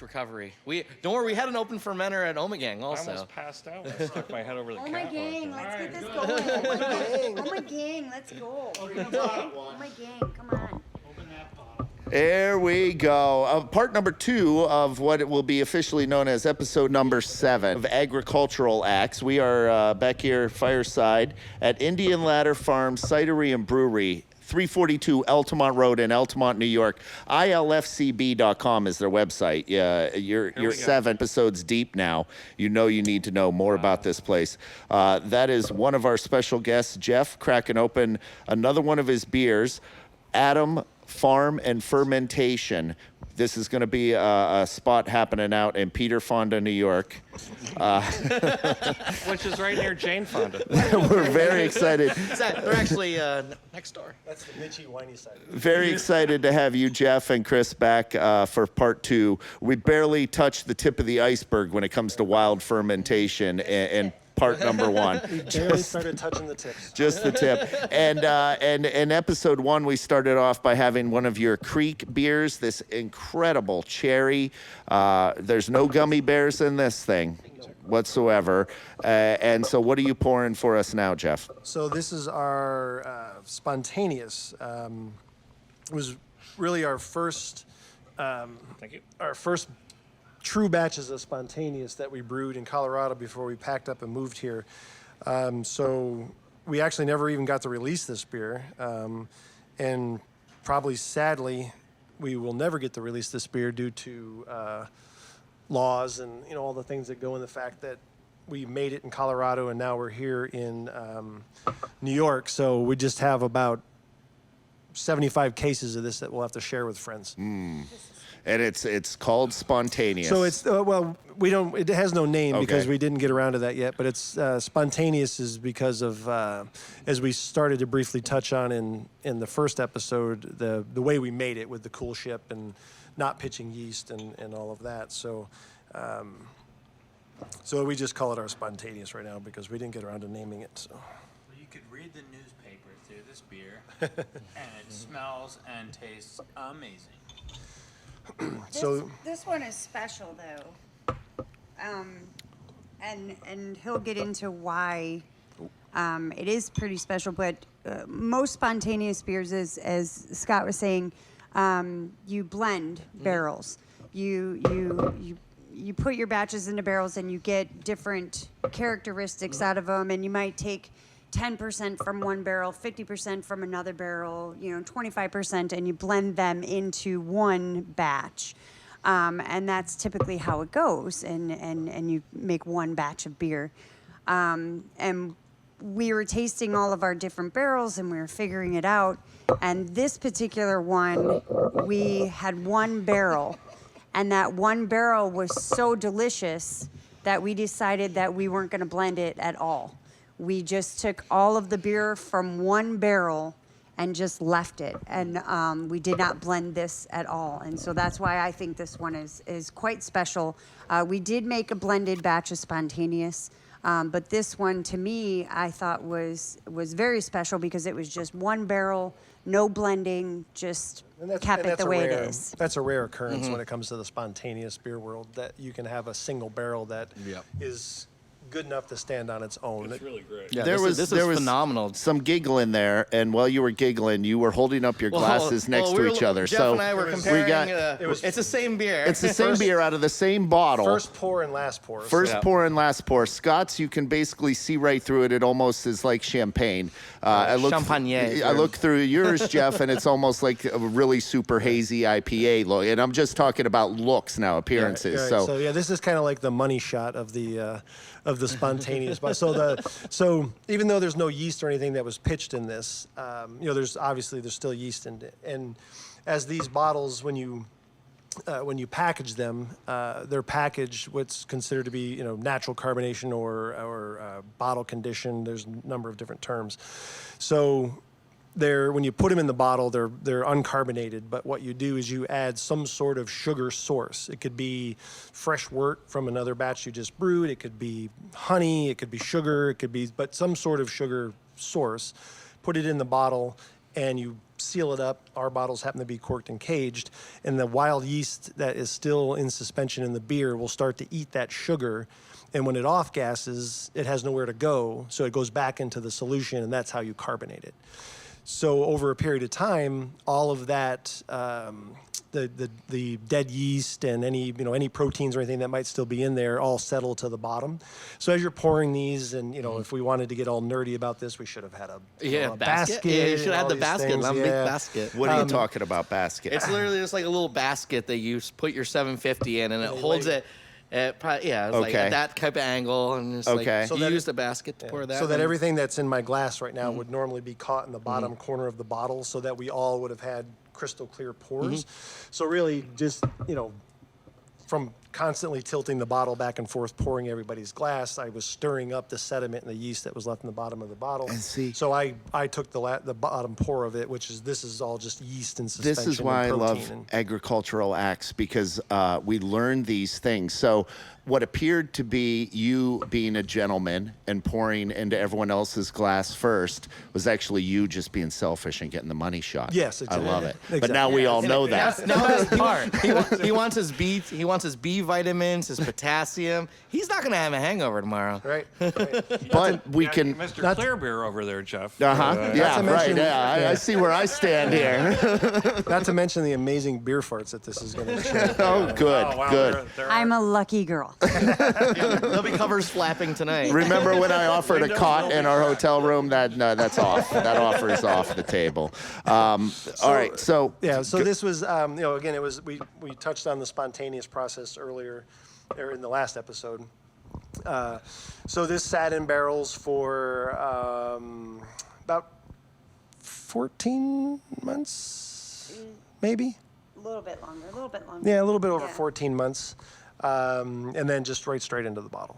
Recovery. Don't worry, we had an open fermenter at Omegang also. I almost passed out when I stuck my head over the my gang, let's get this going. Oh my gang, let's go. Oh my gang, come on. Open that bottle. There we go. Part number 2 of what it will be officially known as episode number 7 of Agricultural Acts. We are back here fireside at Indian Ladder Farm Cidery and Brewery, 342 Altamont Road in Altamont, New York. ILFCB.com is their website. You're 7 episodes deep now. You know you need to know more about this place. That is one of our special guests, Jeff, cracking open another one of his beers, Atom Farm and Fermentation. This is going to be a spot happening out in Peter Fonda, New York. Which is right near Jane Fonda. We're very excited. They're actually next door. That's the Mitchy Whiny side. Very excited to have you, Jeff, and Chris back for part 2. We barely touched the tip of the iceberg when it comes to wild fermentation and part number 1. We barely started touching the tips. Just the tip. And in episode 1, we started off by having one of your Creek beers, this incredible cherry. There's no gummy bears in this thing whatsoever. And so what are you pouring for us now, Jeff? So this is our spontaneous. It was really our first, Thank you. our first true batches of spontaneous that we brewed in Colorado before we packed up and moved here. So we actually never even got to release this beer. And probably sadly, we will never get to release this beer due to laws and all the things that go in the fact that we made it in Colorado and now we're here in New York. So we just have about 75 cases of this that we'll have to share with friends. And it's called Spontaneous. So it's we don't. It has no name because Okay. we didn't get around to that yet. But it's spontaneous is because of as we started to briefly touch on in the first episode, the way we made it with the cool ship and not pitching yeast and all of that. So so we just call it our spontaneous right now because we didn't get around to naming it. So. You could read the newspaper through this beer, and it smells and tastes amazing. So This one is special though, and he'll get into why it is pretty special. But most spontaneous beers, as Scott was saying, you blend barrels. You put your batches into barrels, and you get different characteristics out of them. And you might take 10% from one barrel, 50% from another barrel, 25%, and you blend them into one batch. And that's typically how it goes, and you make one batch of beer. And we were tasting all of our different barrels, and we were figuring it out. And this particular one, we had one barrel, and that one barrel was so delicious that we decided that we weren't going to blend it at all. We just took all of the beer from one barrel and just left it. And we did not blend this at all. And so that's why I think this one is quite special. We did make a blended batch of spontaneous, but this one, to me, I thought was very special because it was just one barrel, no blending, just kept it the way it is. That's a rare occurrence when it comes to the spontaneous beer world, that you can have a single barrel that is good enough to stand on its own. It's really great. Yeah, There was phenomenal. some giggling there, and while you were giggling, you were holding up your glasses next to each other. Jeff so and I were comparing. It's the same beer. It's the same beer out of the same bottle. First pour and last pour. First pour and last pour. Scott's, you can basically see right through it. It almost is like champagne. I look through yours, Jeff, and it's almost like a really super hazy IPA look. And I'm just talking about looks now, appearances. Right. So So yeah, this is kind of like the money shot of the spontaneous. So even though there's no yeast or anything that was pitched in this, there's still yeast in it. And as these bottles, when you when you package them, they're packaged what's considered to be, natural carbonation or bottle condition. There's a number of different terms. So when you put them in the bottle, they're uncarbonated. But what you do is you add some sort of sugar source. It could be fresh wort from another batch you just brewed. It could be honey. It could be sugar. But some sort of sugar source. Put it in the bottle, and you seal it up. Our bottles happen to be corked and caged, and the wild yeast that is still in suspension in the beer will start to eat that sugar, and when it off gases, it has nowhere to go, so it goes back into the solution, and that's how you carbonate it. So over a period of time, all of that, the dead yeast and any proteins or anything that might still be in there all settle to the bottom. So as you're pouring these, and if we wanted to get all nerdy about this, we should have had a basket. Yeah, you should and have all the these basket. things. I'm a big Yeah. basket. What are you talking about, basket? It's literally just like a little basket that you put your 750 in, and it holds it. It's like Okay. at that type of angle, and it's Okay. like So you that use the basket to pour that. So that in. everything that's in my glass right now would normally be caught in the bottom corner of the bottle, so that we all would have had crystal clear pours. So really just, from constantly tilting the bottle back and forth, pouring everybody's glass, I was stirring up the sediment and the yeast that was left in the bottom of the bottle. And see- So I took the bottom pour of it, this is all just yeast and suspension. This is why I and love protein. agricultural acts, because we learn these things. So what appeared to be you being a gentleman and pouring into everyone else's glass first was actually you just being selfish and getting the money shot. Yes, I exactly. love it. But Exactly. now we all know that. That's the best part. He wants his B vitamins, his potassium. He's not gonna have a hangover tomorrow. Right. But we can. Mr. Not- Clearbeer over there, Jeff. Yeah, to right. mention- Yeah, I see where I stand here. Not to mention the amazing beer farts that this is going to show. Oh, good, Oh, wow, good. there I'm a lucky girl. There'll be covers flapping tonight. Remember when I offered a cot in our hotel room? That's off. That offer is off the table. All right, so Yeah, so this was, again, it was, we touched on the spontaneous process earlier, or in the last episode. So this sat in barrels for about 14 months, maybe? A little bit longer, Yeah, a little bit over Yeah. 14 months. And then just straight into the bottle.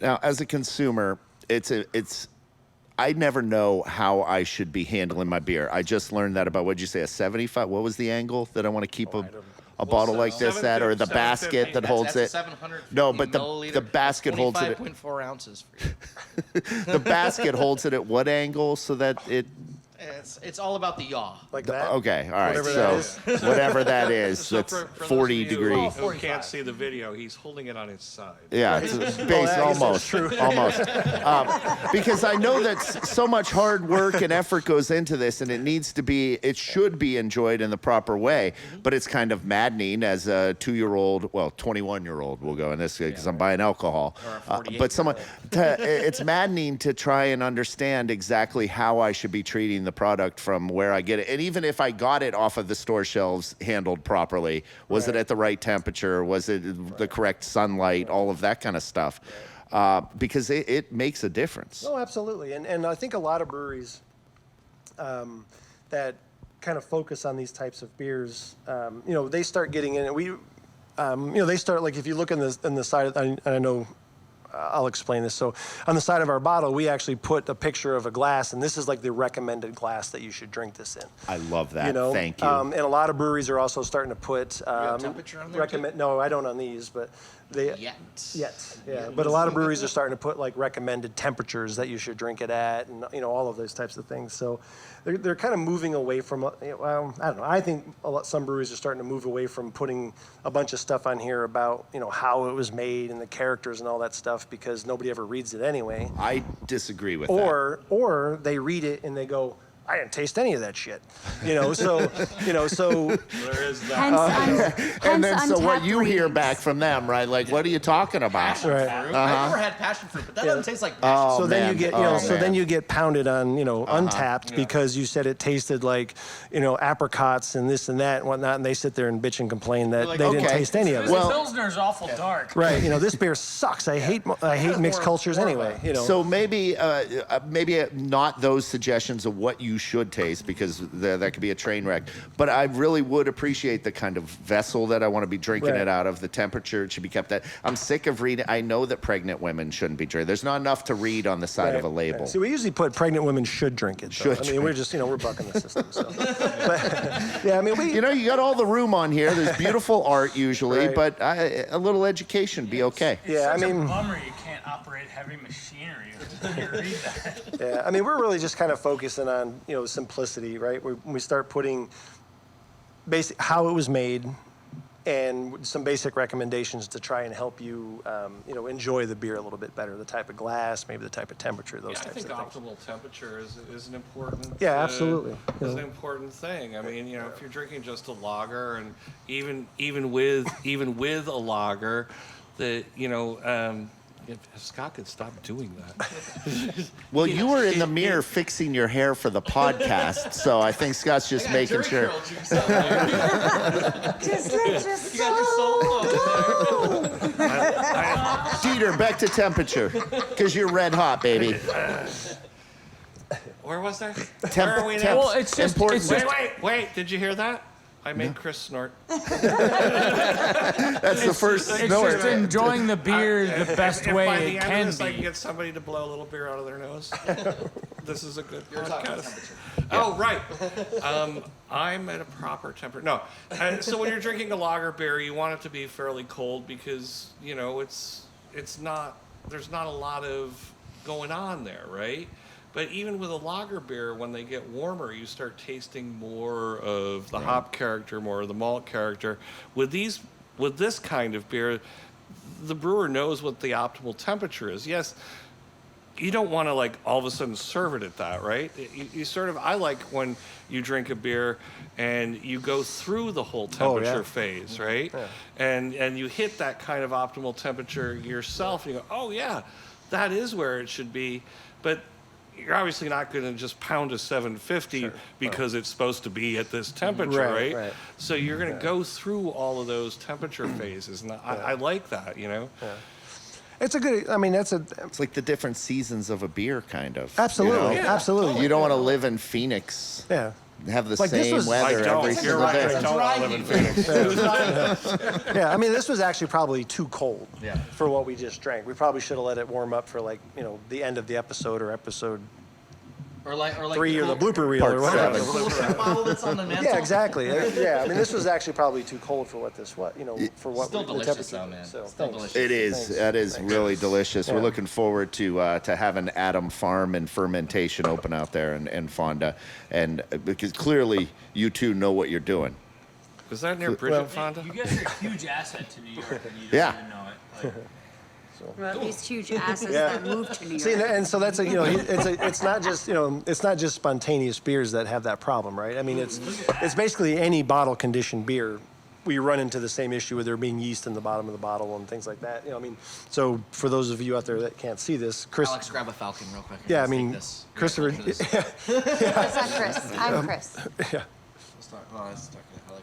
now as a consumer, I never know how I should be handling my beer. I just learned that about, what'd you say, a 75? What was the angle that I want to keep a bottle like this at, or the 750, basket that holds That's it? 750 No, but the milliliter, basket holds it. 25.4 ounces for you. The basket holds it at what angle so that it? It's all about the yaw. Like that. Okay, all right. Whatever So that whatever that is, So that's for those 40 of you degrees. Who can't see the video, he's holding it on his side. Yeah, it's almost, almost. Because I know that so much hard work and effort goes into this, and it should be enjoyed in the proper way. But it's kind of maddening as a 2-year-old, well, 21-year-old, we'll go in this because I'm buying alcohol. But it's maddening to try and understand exactly how I should be treating the product from where I get it. And even if I got it off of the store shelves handled properly, was it at the right temperature? Was it the correct sunlight? All of that kind of stuff. Because it makes a difference. Oh, absolutely. And I think a lot of breweries that kind of focus on these types of beers, they start getting in. They start, like, if you look in the side, and I know I'll explain this. So on the side of our bottle, we actually put a picture of a glass, and this is like the recommended glass that you should drink this in. I love that. Thank you. And a lot of breweries are also starting to put temperature on there too? No, I don't on these, but they yeah. But a lot of breweries are starting to put like recommended temperatures that you should drink it at, and all of those types of things. So they're kind of moving away from. I don't know. I think some breweries are starting to move away from putting a bunch of stuff on here about how it was made and the characters and all that stuff, because nobody ever reads it anyway. I disagree with that. Or they read it and they go, I didn't taste any of that shit. So There is that. And then so what you hear back from them, right? Like, what are you talking about? Right. I've never had passion fruit, but that doesn't taste like passion Oh, So then you man. get, then you get pounded on, Untapped because you said it tasted like, apricots and this and that and whatnot, and they sit there and bitch and complain that like, they didn't okay. taste any of it. Well, Pilsner's awful dark. Right. This beer sucks. I hate mixed cultures anyway. So maybe not those suggestions of what you you should taste, because that could be a train wreck. But I really would appreciate the kind of vessel that I want to be drinking it out of. The temperature, it should be kept at. I'm sick of reading. I know that pregnant women shouldn't be drinking. There's not enough to read on the side of a label. See, we usually put pregnant women should drink it. Though. I mean, we're just, we're bucking the system. So. But, yeah, I mean, you got all the room on here. There's beautiful art usually, but a little education be okay. Yeah, it's a bummer you can't operate heavy machinery when you read that. Yeah, I mean, we're really just kind of focusing on, simplicity, right? When we start putting how it was made and some basic recommendations to try and help you, enjoy the beer a little bit better. The type of glass, maybe the type of temperature, those types of things. I think optimal temperature is an important. Yeah, absolutely. Is an important thing. I mean, if you're drinking just a lager, and even with a lager, if Scott could stop doing that. Well, you were in the mirror fixing your hair for the podcast, so I think Scott's just making sure. Just let your soul go. Dieter, back to temperature, because you're red hot, baby. Where was I? Where are we now? Temps, Well, it's just- important. Wait! Did you hear that? I made Chris snort. That's the first. It's just enjoying the beer the best If by way the it end can of this, I be. can get somebody to blow a little beer out of their nose. This is a good podcast. Oh, right. I'm at a proper temperature. No. So when you're drinking a lager beer, you want it to be fairly cold because, it's not, there's not a lot of going on there, right? But even with a lager beer, when they get warmer, you start tasting more of the hop character, more of the malt character. With this kind of beer, the brewer knows what the optimal temperature is. Yes, you don't want to all of a sudden serve it at that, right? You sort of, I like when you drink a beer and you go through the whole temperature phase, right? Yeah. And you hit that kind of optimal temperature yourself, and you go, oh yeah, that is where it should be. But you're obviously not going to just pound a 750 because it's supposed to be at this temperature, right? So you're going to go through all of those temperature phases, and I like that, Yeah. It's a good, It's like the different seasons of a beer, kind of. Absolutely, absolutely. You don't want to live in Phoenix. Yeah. Have the Like, this same was- weather every You're single right. day. I don't want to live in Phoenix. Yeah, this was actually probably too cold for what we just drank. We probably should have let it warm up for the end of the episode or episode Or like 3 or the blooper reel or Part whatever. seven. bottle that's on the mantle. Yeah, exactly. Yeah, this was actually probably too cold for what this was, for what Still the delicious temperature though, was. man. So, Still thanks. delicious. It is. Thanks. That is really delicious. We're Yeah. looking forward to having Atom Farm and Fermentation open out there in Fonda, and because clearly you two know what you're doing. Is that near Bridget Fonda? You guys are a huge asset to New York, and you just Yeah. even know it. Well, these huge asses that moved to New York. See, and so that's it's not just it's not just spontaneous beers that have that problem, right? It's basically any bottle conditioned beer. We run into the same issue with there being yeast in the bottom of the bottle and things like that. So for those of you out there that can't see this, Chris. Alex, grab a Falcon real quick. Yeah, Let's take this. Christopher. That's not Chris. I'm Chris. Yeah. Alex.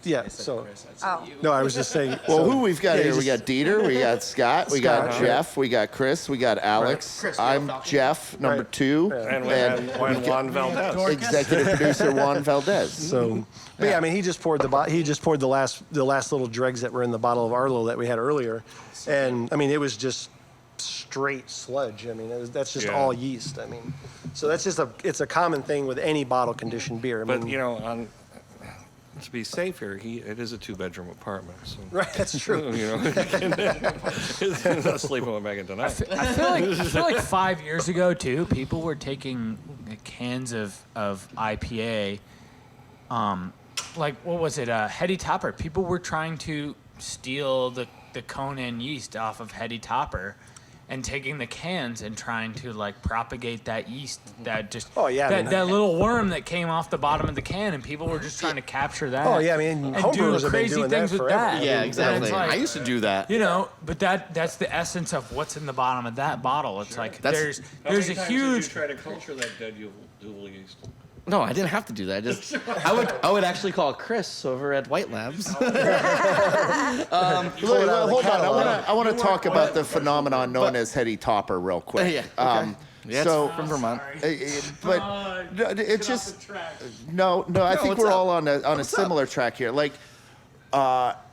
Yeah, I said so- Chris. I said Oh. you. No, I was just saying. Well, so- who we've got yeah, here? you We got Dieter, we got Scott, we got Scott, Jeff, we got Chris, we got Alex. Chris, you I'm got Falcon? Jeff, number Right. 2, And and Juan Valdez. executive producer Juan Valdez. So, but yeah, he just poured the last little dregs that were in the bottle of Arlo that we had earlier, and it was just straight sludge. That's just all yeast. So that's just it's a common thing with any bottle conditioned beer. But to be safe here, it is a 2-bedroom apartment. So. Right, that's true. He's not sleeping with Megan tonight. I feel like 5 years ago too, people were taking cans of IPA, what was it? Heady Topper. People were trying to steal the Conan yeast off of Heady Topper, and taking the cans and trying to propagate that yeast that just that little worm that came off the bottom of the can, and people were just trying to capture that. Oh yeah, and homebrewers do have been crazy doing things that with forever. that. Yeah, And exactly. it's like, I used to do that. but that's the essence of what's in the bottom of that bottle. It's like there's How many a times huge. Did you try to culture that dead dual yeast? No, I didn't have to do that. I would actually call Chris over at White Labs. Hold on. I want to talk about the phenomenon known as Heady Topper real quick. Yeah, okay. Yeah, So- it's from Vermont. But it's just no. I think what's we're up? all on a What's up? similar track here. Like,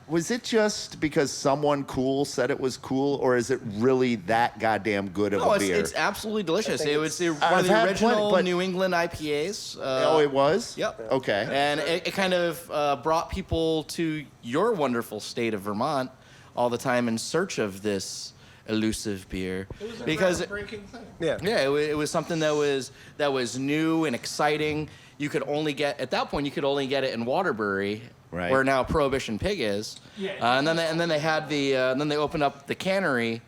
was it just because someone cool said it was cool, or is it really that goddamn good of No, a it's, beer? it's absolutely delicious. It was one I've of the had original plenty, but- New England IPAs. Oh, it was. Yep. Okay. And it kind of brought people to your wonderful state of Vermont all the time in search of this elusive beer. It was a Because groundbreaking thing. Yeah. it was something that was new and exciting. You could only get at that point. You could only get it in Waterbury, Right. where now Prohibition Pig is. Yeah. And then they had then they opened up the cannery,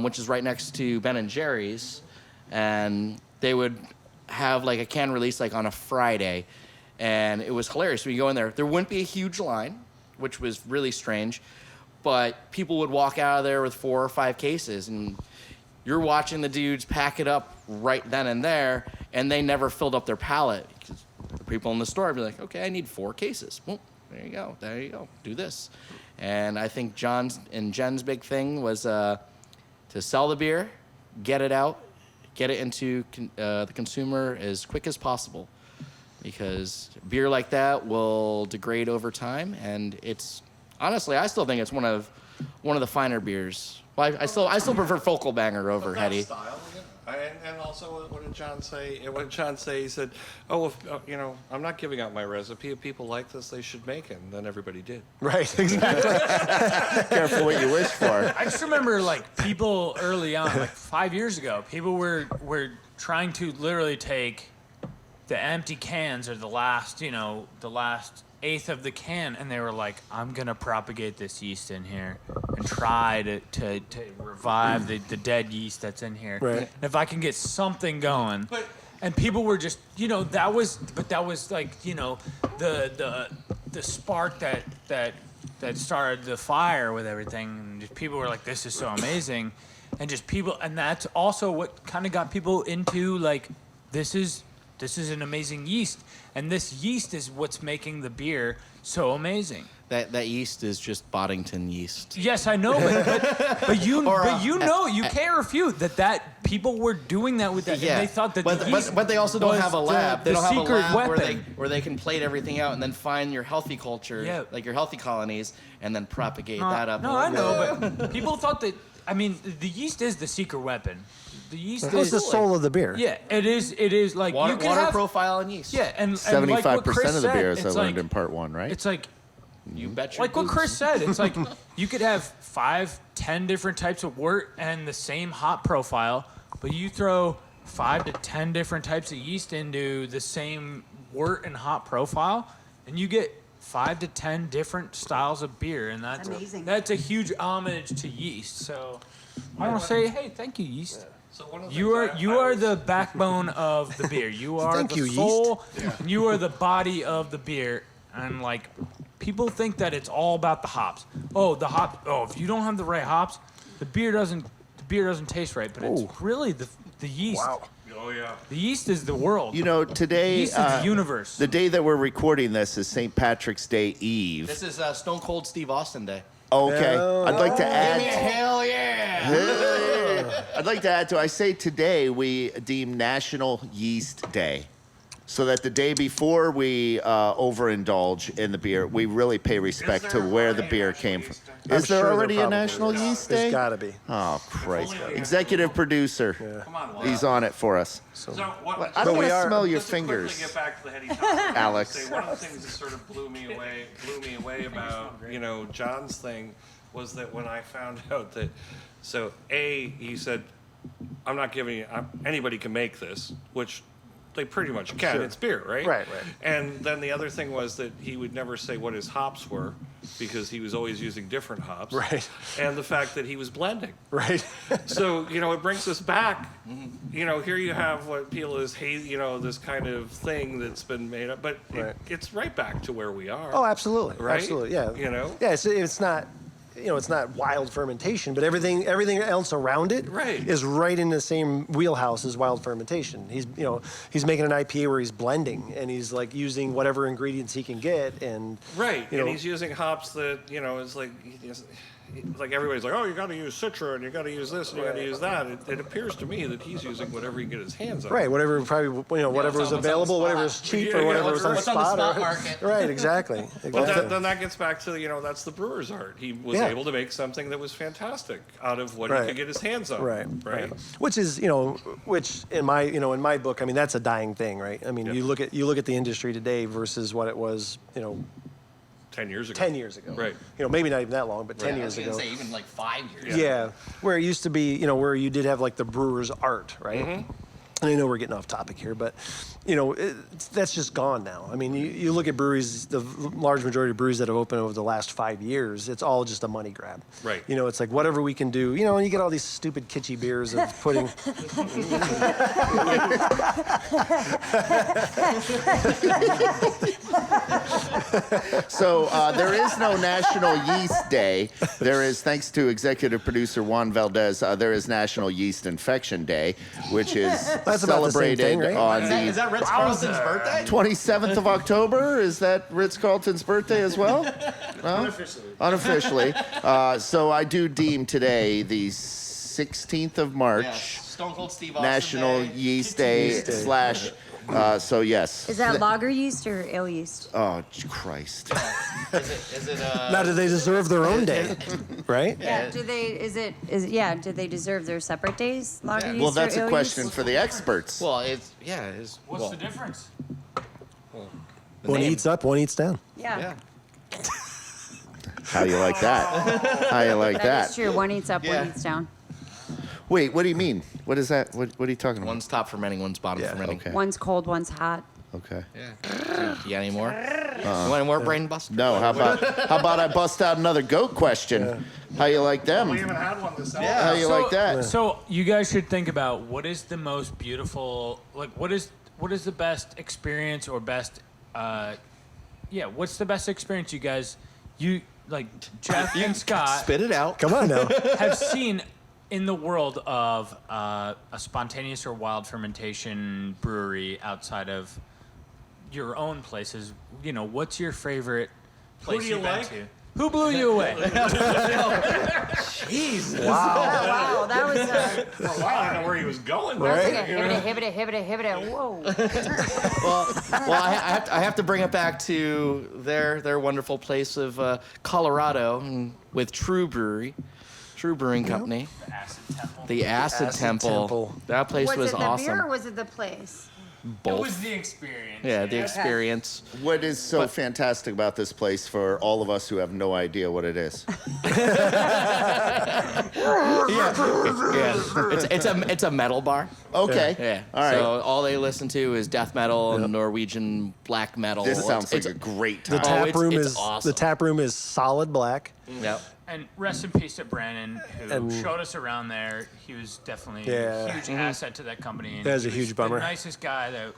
which is right next to Ben and Jerry's, and they would have like a can release like on a Friday, and it was hilarious. When you go in there, there wouldn't be a huge line, which was really strange, but people would walk out of there with 4 or 5 cases, and you're watching the dudes pack it up right then and there, and they never filled up their pallet. Because the people in the store would be like, okay, I need 4 cases. Well, there you go, do this. And I think John's and Jen's big thing was to sell the beer, get it out, get it into the consumer as quick as possible. Because beer like that will degrade over time, and it's honestly, I still think it's one of the finer beers. Well, I still prefer Focal Banger over But Heady. that's style, yeah. And also, what did John say? What did John say? He said, "Oh, if, I'm not giving out my recipe. If people like this, they should make it." And then everybody did. Right, exactly. Careful what you wish for. I just remember like people early on, like 5 years ago, people were trying to literally take the empty cans or the last eighth of the can, and they were like, I'm gonna propagate this yeast in here and try to revive the dead yeast that's in here. Right. And if I can get something going. But- And people were just, that was like, the spark that started the fire with everything. And just people were like, this is so amazing. And just people, and that's also what kind of got people into like, this is an amazing yeast. And this yeast is what's making the beer so amazing. That yeast is just Boddington yeast. Yes, I know, but you can't refute that people were doing that with that, and they thought that the yeast but they also don't was have a lab. the They don't have a secret lab weapon. where they can plate everything out and then find your healthy culture, Yeah. like your healthy colonies, and then propagate that up. No, I know, but people thought that. I mean, the yeast is the secret weapon. The yeast It's is the soul of the beer. Yeah, it is. It is like Water, you can water have, profile and yeast. Yeah, and 75% like what Chris of the beer, said, as I it's learned like, in part 1, right? It's like You bet your like what boots. Chris said. It's like you could have 5, 10 different types of wort and the same hop profile, but you throw 5 to 10 different types of yeast into the same wort and hop profile, and you get 5 to 10 different styles of beer, and that's Amazing. That's a huge homage to yeast. So I want to say, hey, thank you, yeast. So one of the You things are I was- the backbone of the beer. You are Thank the you, yeast. soul. And you are the body of the beer. And like, people think that it's all about the hops. Oh, the hops. Oh, if you don't have the right hops, the beer doesn't taste right. But it's really the yeast. Wow. Oh yeah. The yeast is the world. Today, yeast is the universe. the day that we're recording this is St. Patrick's Day Eve. This is Stone Cold Steve Austin Day. Okay, I'd like to add. Hell yeah! I'd like to add to. I say today we deem National Yeast Day, so that the day before we overindulge in the beer, we really pay respect to where the beer came from. I'm Is there sure already there a probably National is. Yeast There's Day? gotta be. Oh Christ! If only we- Executive producer, Come on, he's on it for us. So what, I don't we want to are- smell your just to quickly fingers. get back to the heady topic, Alex. Say one of the things that sort of blew me away about John's thing was that when I found out that, so he said, I'm not giving you, anybody can make this, which they pretty much can. Sure. It's beer, right? Right. And then the other thing was that he would never say what his hops were because he was always using different hops. Right. And the fact that he was blending. Right. So, it brings us back. Here you have what people is this kind of thing that's been made up, but Right. it's right back to where we are. Oh, absolutely. Right? Absolutely. Yeah. Yeah, it's not. It's not wild fermentation, but everything else around it Right. is right in the same wheelhouse as wild fermentation. He's making an IPA where he's blending and he's like using whatever ingredients he can get and right. you And know- he's using hops that, is like, like everybody's like, oh, you got to use Citra and you got to use this and you got to use that. It appears to me that he's using whatever he can get his hands on. Right, whatever whatever was available, whatever was cheap, or whatever was on what's on the spot. spot Or, market. right, exactly. But then that gets back to, that's the brewer's art. He was Yeah. able to make something that was fantastic out of what Right. he could get his hands on. Right. Which is, which in my book, I mean, that's a dying thing, right? I mean, Yep. you look at the industry today versus what it was, 10 years ago. 10 years ago. Right. Maybe not even that long, but 10 I years was gonna ago. say even like 5 years. Yeah, where it used to be, where you did have like the brewer's art, right? Mm-hmm. And I know we're getting off topic here, but that's just gone now. I mean, you look at breweries, the large majority of breweries that have opened over the last 5 years, it's all just a money grab. Right. It's like whatever we can do. And you get all these stupid kitschy beers of putting. So there is no National Yeast Day. There is, thanks to executive producer Juan Valdez, there is National Yeast Infection Day, which is That's about the same celebrated thing, right? on Is the that Ritz-Carlton's birthday? 27th of October. Is that Ritz-Carlton's birthday as well? No? Unofficially. So I do deem today the 16th of March Yes. Stone Cold Steve Austin National Day. Yeast Day / so yes. Is that lager yeast or ale yeast? Oh, Christ. Is it Now, do they deserve their own day, right? Yeah. Do they deserve their separate days? Lager yeast Well, that's or a ale question yeast? for the experts. Well, What's the difference? One name. eats up, one eats down. Yeah. How you like that? How you like That is that? true. One eats up, Yeah. one eats down. Wait, what do you mean? What is that? What are you talking about? One's top fermenting, one's bottom Yeah, fermenting. okay. One's cold, one's hot. Okay. Yeah. You got any more? You want any more brain buster? No, how about I bust out another goat question? How you like them? We haven't had one this hour. How you like that? So you guys should think about what is the most beautiful, like what is the best experience or best, what's the best experience you like Jeff and Scott Spit it out. Come on now. have seen in the world of a spontaneous or wild fermentation brewery outside of your own places. What's your favorite place do you you've been like? to? Who blew you away? Jesus. Wow, that was For a while, I didn't know where he was going. like There. a hibbity. Whoa. Well, I have to bring it back to their wonderful place of Colorado with True Brewing Company. The Acid Temple. That place was Was it the awesome. beer or was it the place? Both. It was the experience. Yeah, the experience. What is so fantastic about this place for all of us who have no idea what it is? It's a metal bar. Okay. Yeah. All right. So all they listen to is death metal and Norwegian black metal. This sounds like It's- a great The time. tap room it's is awesome. the tap room is solid black. Yep. And rest in peace to Brandon, who And- showed us around there. He was definitely Yeah. a huge asset to that company. And That was he a huge bummer. The nicest guy that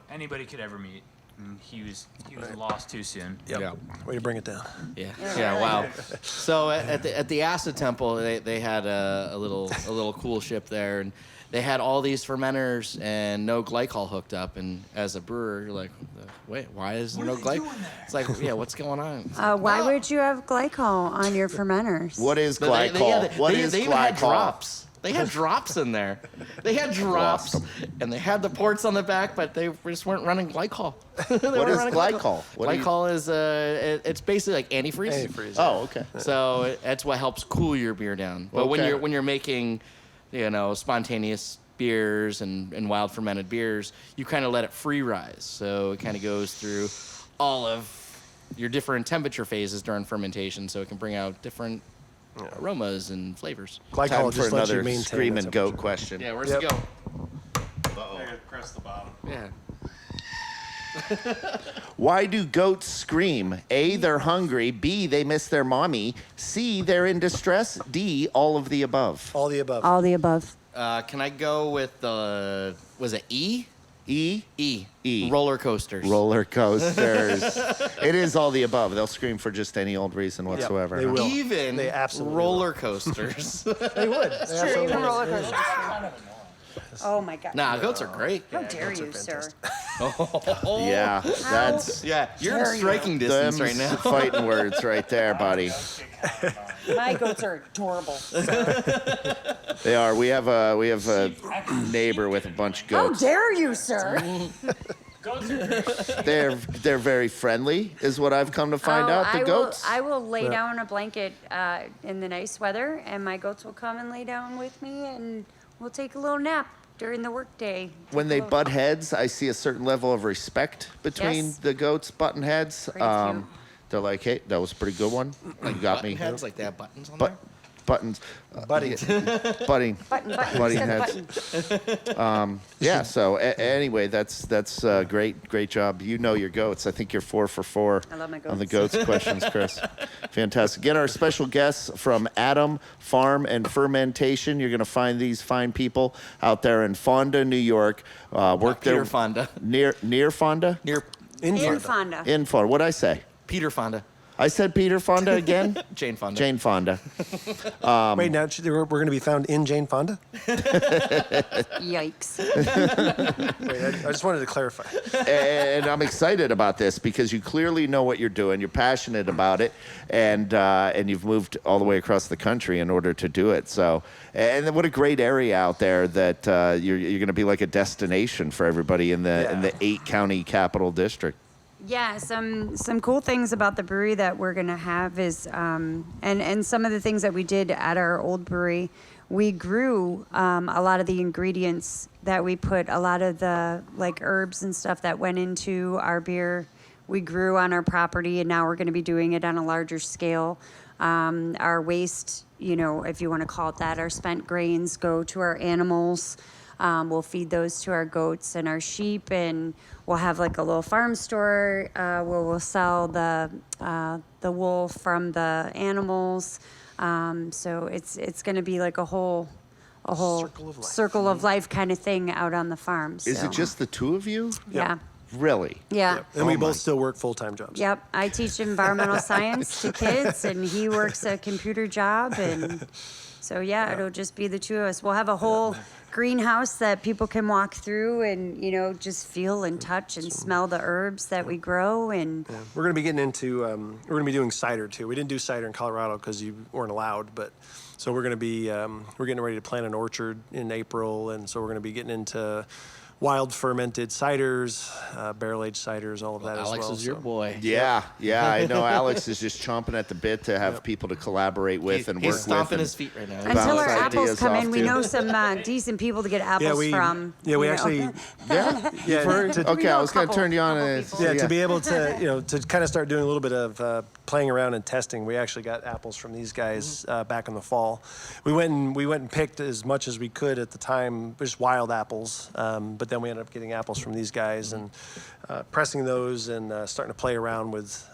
anybody could ever meet. And he was lost too soon. Yeah. Way to bring it down. Yeah. Wow. So at the Acid Temple, they had a little cool ship there, and they had all these fermenters and no glycol hooked up. And as a brewer, you're like, wait, why is there no glycol? It's like, yeah, what's going on? Why would you have glycol on your fermenters? What is They- glycol? What is they even had glycol? drops. They had drops in there. They had drops, and they had the ports on the back, but they just weren't running glycol. What is glycol? Glycol is it's basically like antifreeze. Antifreeze. Oh, okay. So that's what helps cool your beer down. But Okay. when you're making, spontaneous beers and wild fermented beers, you kind of let it free rise. So it kind of goes through all of your different temperature phases during fermentation, so it can bring out different aromas and flavors. Glycol Time for just lets you another maintain screaming that goat temperature. question. Yeah, where's Yep. it go? Press the bottom. Yeah. Why do goats scream? A, they're hungry. B, they miss their mommy. C, they're in distress. D, all of the above. All the above. All the above. Can I go with the was it E? E, E. Roller coasters. roller coasters. It is all the above. They'll scream for just any old reason whatsoever. they will. Even They absolutely roller coasters. They would. They absolutely would. Oh my God. Nah, goats are great. How dare you, sir? Yeah, that's Yeah, you're in Dare you. striking distance right now. fighting words right there, buddy. My goats are adorable. They are. We have a neighbor with a bunch of How goats. dare you, sir? They're very friendly, is what I've come to find out. The goats. I will lay down a blanket in the nice weather, and my goats will come and lay down with me, and we'll take a little nap during the workday. When they butt heads, I see a certain level of respect between Yes. the goats butting heads. Pretty cute. They're like, hey, that was a pretty good one. You got me. Heads like they have buttons on But buttons. Buddy. Butting. Button, Butting instead of heads. button. Yeah. So anyway, that's great job. You know your goats. I think you're 4 for 4 I love my on the goats. goats questions, Chris. Fantastic. Again, our special guests from Atom Farm and Fermentation. You're going to find these fine people out there in Fonda, New York. Work Peter there Fonda. near Fonda. In Fonda. In Fonda. What'd I say? Peter Fonda. I said Peter Fonda again. Jane Fonda. Jane Fonda. Wait, now we're going to be found in Jane Fonda? Yikes. Wait, I just wanted to clarify. And I'm excited about this because you clearly know what you're doing. You're passionate about it, and you've moved all the way across the country in order to do it. So, and what a great area out there that you're going to be like a destination for everybody in the 8-county capital district. Yeah, some cool things about the brewery that we're gonna have is, and some of the things that we did at our old brewery, we grew a lot of the ingredients that we put, a lot of the like herbs and stuff that went into our beer. We grew on our property, and now we're gonna be doing it on a larger scale. Our waste, if you want to call it that, our spent grains go to our animals. We'll feed those to our goats and our sheep, and we'll have like a little farm store where we'll sell the wool from the animals. So it's going to be like a whole circle of life kind of thing out on the farm. Is so. it just the two of you? Yeah. Really? Yeah. And we both still work full-time jobs. Yep. I teach environmental science to kids, and he works a computer job, and so it'll just be the two of us. We'll have a whole greenhouse that people can walk through and just feel and touch and smell the herbs that we grow. And We're going to be getting into, we're going to be doing cider too. We didn't do cider in Colorado because you weren't allowed, but so we're going to be, we're getting ready to plant an orchard in April, and so we're going to be getting into wild fermented ciders, barrel-aged ciders, all of that as well. Alex is your boy. Yeah, I know. Alex is just chomping at the bit to have people to collaborate with and work with. He's stomping and his feet right now. until our bounce apples ideas come off in, we too. know some decent people to get apples from. Yeah, we actually, Yeah. yeah, Okay, I was going to turn you on. And people. to be able to, to kind of start doing a little bit of playing around and testing. We actually got apples from these guys back in the fall. We went and picked as much as we could at the time, just wild apples. But then we ended up getting apples from these guys and pressing those and starting to play around with,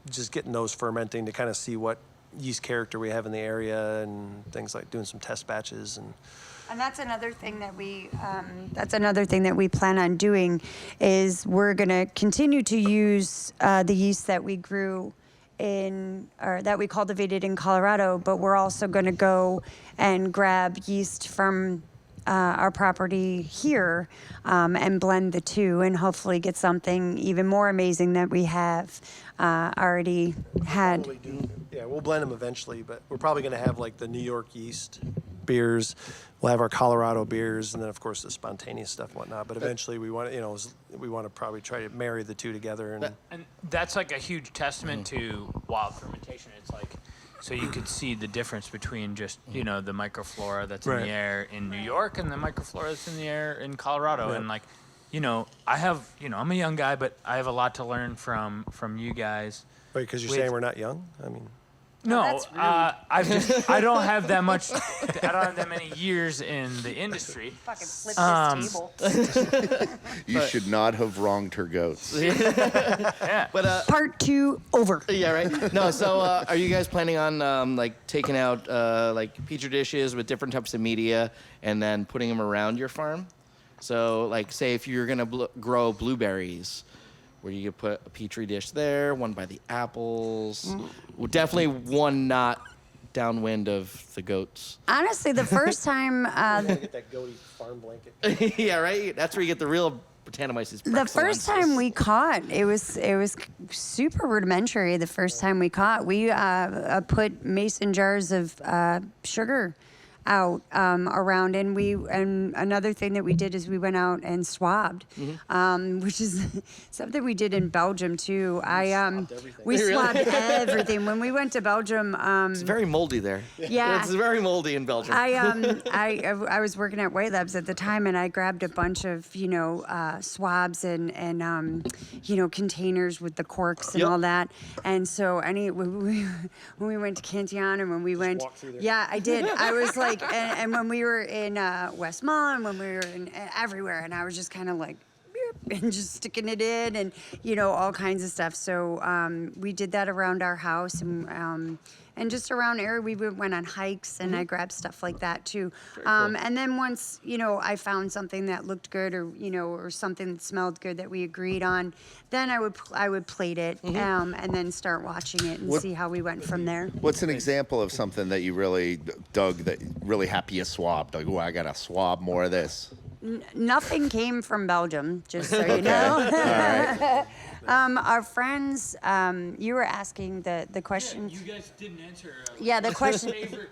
just getting those fermenting to kind of see what yeast character we have in the area and things like doing some test batches and. And that's another thing that we plan on doing is we're going to continue to use the yeast that we grew or that we cultivated in Colorado, but we're also going to go and grab yeast from our property here and blend the two and hopefully get something even more amazing that we have already had. Yeah, we'll blend them eventually, but we're probably going to have like the New York yeast beers. We'll have our Colorado beers, and then of course the spontaneous stuff and whatnot. But eventually, we want to probably try to marry the two together. And that's like a huge testament to wild fermentation. It's like, so you could see the difference between just, the microflora that's in Right. the air in New York and the microflora that's in the air in Colorado. And like, I have, I'm a young guy, but I have a lot to learn from you guys. Wait, because you're with- saying we're not young? I mean, No, that's rude. I don't have that much. I don't have that many years in the industry. Fucking flip this table. You should not have wronged her goats. Yeah. But Part 2 over. yeah, right. No, so are you guys planning on like taking out like petri dishes with different types of media and then putting them around your farm? So like, say if you're gonna grow blueberries, where you could put a petri dish there, one by the apples. Well, definitely one not downwind of the goats. Honestly, the first time, Get that goatee farm blanket. Yeah, right. That's where you get the real Brettanomyces. the first time we caught, it was super rudimentary. The first time we caught, we put mason jars of sugar out around, and another thing that we did is we went out and swabbed, which is something we did in Belgium too. We swabbed everything when we went to Belgium. It's very moldy there. Yeah. It's very moldy in Belgium. I was working at White Labs at the time, and I grabbed a bunch of swabs and containers with the corks and all that. And so when we went to Cantillon and when we went, walk through there. yeah, I did. I was like, and when we were in West Mall and when we were in everywhere, and I was just kind of like, and just sticking it in and all kinds of stuff. So we did that around our house and just around area. We went on hikes and I grabbed stuff like that too. And then once I found something that looked good or something that smelled good that we agreed on, then I would plate it and then start watching it and see how we went from there. What's an example of something that you really dug, that really happy you swabbed? Like, oh, I got to swab more of this. Nothing came from Belgium, just so you know. All right. Our friends, you were asking the question. You guys didn't answer. Yeah, the question. Favorite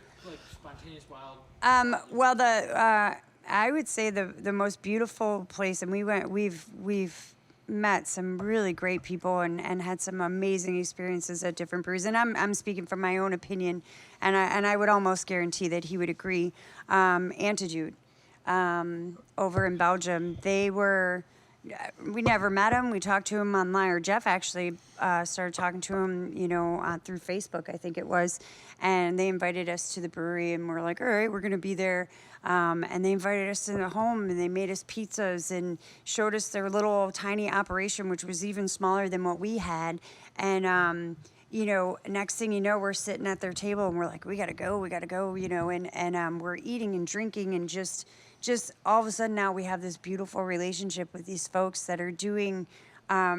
spontaneous wild. Well, I would say the most beautiful place, and we've met some really great people and had some amazing experiences at different breweries. And I'm speaking from my own opinion, and I would almost guarantee that he would agree. Antijude. Over in Belgium, we never met him. We talked to him online, or Jeff actually started talking to him, through Facebook, I think it was. And they invited us to the brewery, and we're like, all right, we're going to be there. And they invited us to their home, and they made us pizzas and showed us their little tiny operation, which was even smaller than what we had. And next thing you know, we're sitting at their table, and we're like, we gotta go, and we're eating and drinking, and just all of a sudden now we have this beautiful relationship with these folks that are doing, I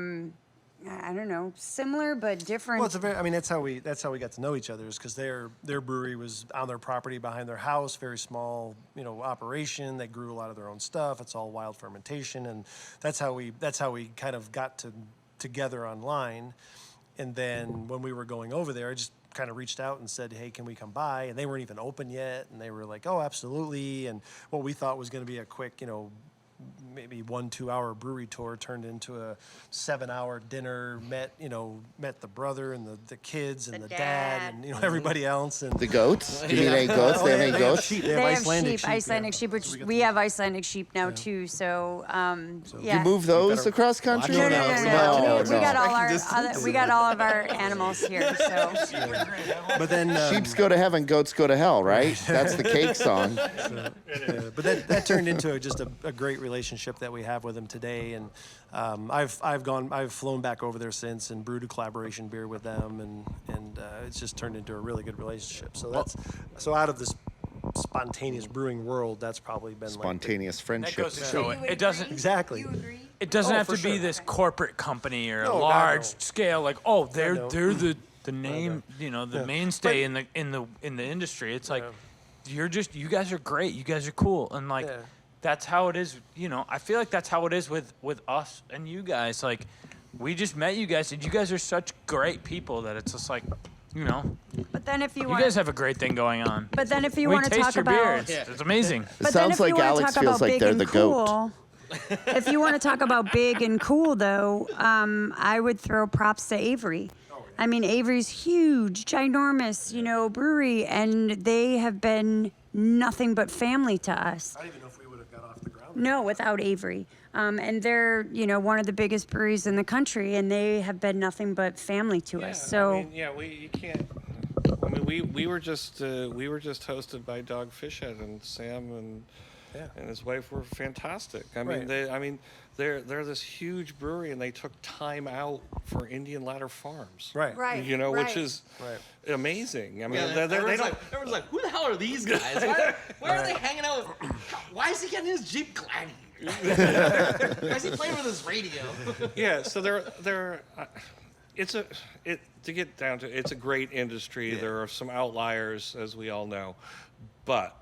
don't know, similar but different. Well, that's how we got to know each other, is because their brewery was on their property behind their house, very small, operation. They grew a lot of their own stuff. It's all wild fermentation, and that's how we kind of got together online. And then when we were going over there, I just kind of reached out and said, hey, can we come by? And they weren't even open yet. And they were like, oh, absolutely. And what we thought was going to be a quick, maybe 1-2 hour brewery tour turned into a 7-hour dinner, met the brother and the kids and the dad and everybody else. And The goats? Do you need any goats? They have any goats? They They have have Icelandic sheep, which we have Icelandic sheep now too. So, You move those across country? No. No. We got all of our animals here. So But then Sheeps go to heaven, goats go to hell, right? That's the cake song. but that turned into just a great relationship that we have with them today, and I've flown back over there since and brewed a collaboration beer with them, and it's just turned into a really good relationship. So out of this spontaneous brewing world, that's probably been Spontaneous That friendship. goes to show it doesn't. exactly. It doesn't have for to be sure. this corporate company or No, a no, large no. scale. Like, they're the name, the mainstay in the industry. It's like you guys are great. You guys are cool, and like. Yeah. That's how it is, I feel like that's how it is with us and you guys. Like, we just met you guys, and you guys are such great people that it's just like, but then if you you want guys have a great thing going on. but then if you We want to taste talk your beer. about It's amazing. It But then sounds if you like wanna Alex talk feels about like big they're and the goat. cool, if you want to talk about big and cool, though, I would throw props to Avery. I mean, Avery's huge, ginormous, brewery, and they have been nothing but family to us. I don't even know if we would have got off the ground. No, without Avery. And they're, one of the biggest breweries in the country, and they have been nothing but family to us. So, you can't. I mean, we were just hosted by Doug Fishhead, and Sam and his wife were fantastic. I mean, Right. they're this huge brewery, and they took time out for Indian Ladder Farms. Right. Which is amazing. I mean, they everyone's, don't. everyone's like, who the hell are these guys? Why are they hanging out with? Why is he getting his Jeep gliding? Why is he playing with his radio? Yeah, so they're To get down to it's a great industry. There are some outliers, as we all know, but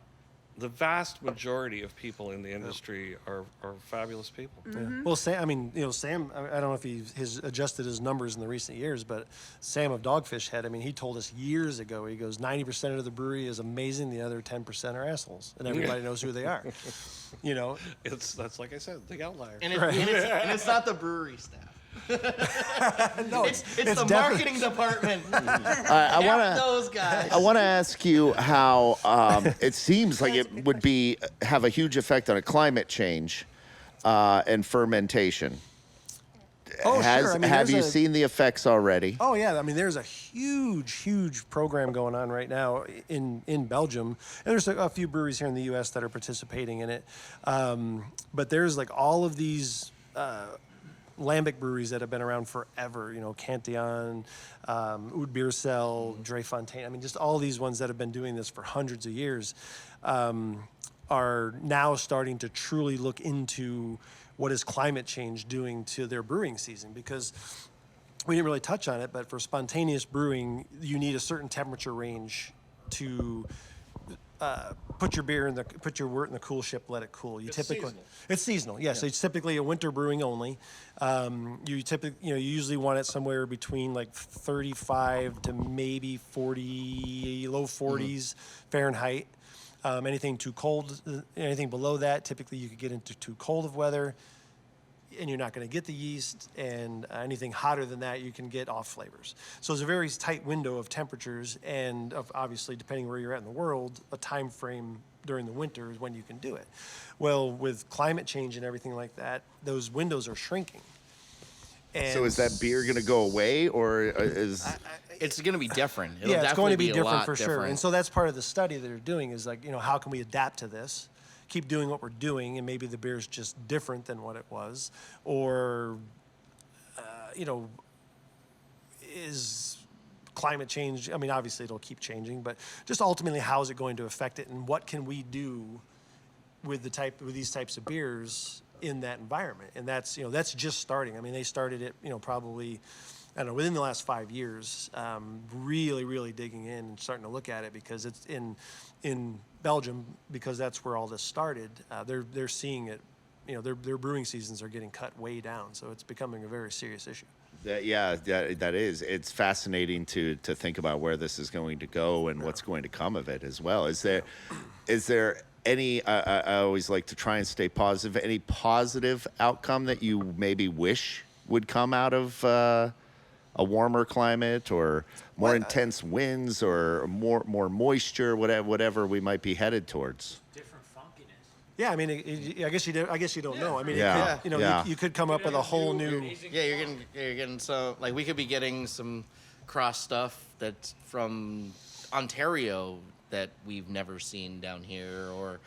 the vast majority of people in the industry are fabulous people. Well, Sam, I mean, Sam, I don't know if he's adjusted his numbers in the recent years, but Sam of Dogfish Head, I mean, he told us years ago, he goes, 90% of the brewery is amazing, the other 10% are assholes, and everybody knows who they are. That's like I said, the outlier. And it's not the brewery staff. No, it's the marketing department. I want those guys. I want to ask you how it seems like it would have a huge effect on climate change and fermentation. Oh, sure. I mean, have you seen the effects already? Oh, yeah. I mean, there's a huge program going on right now in Belgium. And there's a few breweries here in the U.S. that are participating in it. But there's like all of these lambic breweries that have been around forever, Cantillon, Oud Biersel, Dre Fontaine. I mean, just all these ones that have been doing this for hundreds of years are now starting to truly look into what is climate change doing to their brewing season, because we didn't really touch on it, but for spontaneous brewing, you need a certain temperature range to put your wort in the cool ship, let it cool. It's seasonal. Yeah. So it's typically a winter brewing only. You usually want it somewhere between like 35 to maybe 40, low 40s Fahrenheit. Anything too cold, anything below that, typically you could get into too cold of weather, and you're not going to get the yeast. And anything hotter than that, you can get off flavors. So it's a very tight window of temperatures, and obviously, depending where you're at in the world, a time frame during the winter is when you can do it. Well, with climate change and everything like that, those windows are shrinking. And So is that beer going to go away, or is It's going to be different. It'll it's going to be a different lot for sure. different. And so that's part of the study that they're doing is like, how can we adapt to this? Keep doing what we're doing, and maybe the beer's just different than what it was, or is climate change? I mean, obviously it'll keep changing, but just ultimately, how is it going to affect it, and what can we do with these types of beers in that environment? And that's just starting. I mean, they started it, probably, I don't know, within the last 5 years, really digging in and starting to look at it, because it's in Belgium, because that's where all this started. They're seeing it, their brewing seasons are getting cut way down, so it's becoming a very serious issue. that is. It's fascinating to think about where this is going to go and what's going to come of it as well. Is there any? I always like to try and stay positive. Any positive outcome that you maybe wish would come out of a warmer climate, or more intense winds, or more moisture, whatever we might be headed towards? Different funkiness. Yeah, I mean, I guess you don't know. I mean, you could come up with a whole new. Yeah, you're getting so like we could be getting some cross stuff that's from Ontario that we've never seen down here, or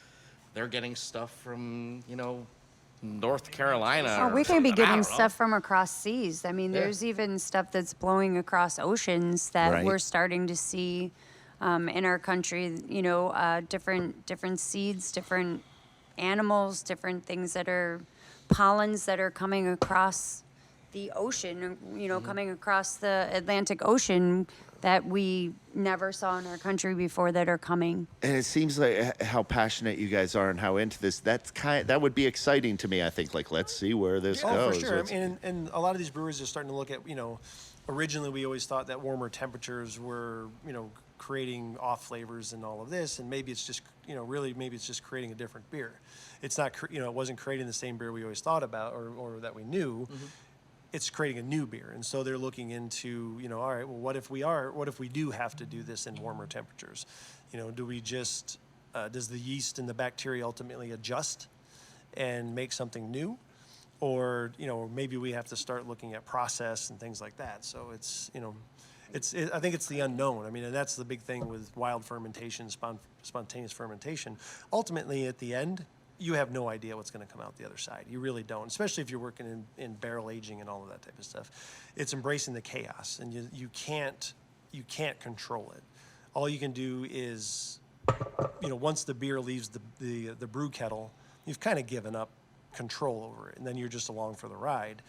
they're getting stuff from North Carolina. Oh, we can be I getting don't stuff from across seas. I mean, there's even stuff that's blowing across oceans that we're starting to see in our country. Different seeds, different animals, different things that are pollens that are coming across the ocean. Coming across the Atlantic Ocean that we never saw in our country before that are coming. And it seems like how passionate you guys are and how into this. That would be exciting to me. I think, like, let's see where this goes. Oh, for sure. I mean, and a lot of these breweries are starting to look at, originally we always thought that warmer temperatures were, creating off flavors and all of this, and maybe it's just, maybe it's just creating a different beer. It's not, it wasn't creating the same beer we always thought about or that we knew. Mm-hmm. It's creating a new beer. And so they're looking into, all right, well, what if we do have to do this in warmer temperatures? Do we just, does the yeast and the bacteria ultimately adjust and make something new? Or, maybe we have to start looking at process and things like that. So it's, I think it's the unknown. I mean, and that's the big thing with wild fermentation, spontaneous fermentation. Ultimately, at the end, you have no idea what's going to come out the other side. You really don't, especially if you're working in barrel aging and all of that type of stuff. It's embracing the chaos, and you can't control it. All you can do is, once the beer leaves the brew kettle, you've kind of given up control over it, and then you're just along for the ride.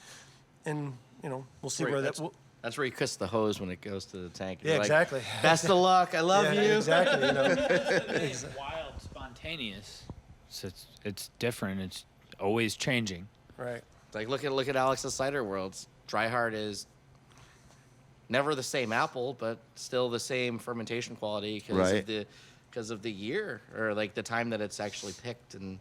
And we'll see where that. That's where you kiss the hose when it goes to the tank. Yeah, You're like, exactly. Best of luck. I love Yeah, you. exactly. It's wild, spontaneous. So it's different. It's always changing. Right. Like look at Alex's Cider Worlds. Dry Hard is never the same apple, but still the same fermentation quality because of the year or like the time that it's actually picked and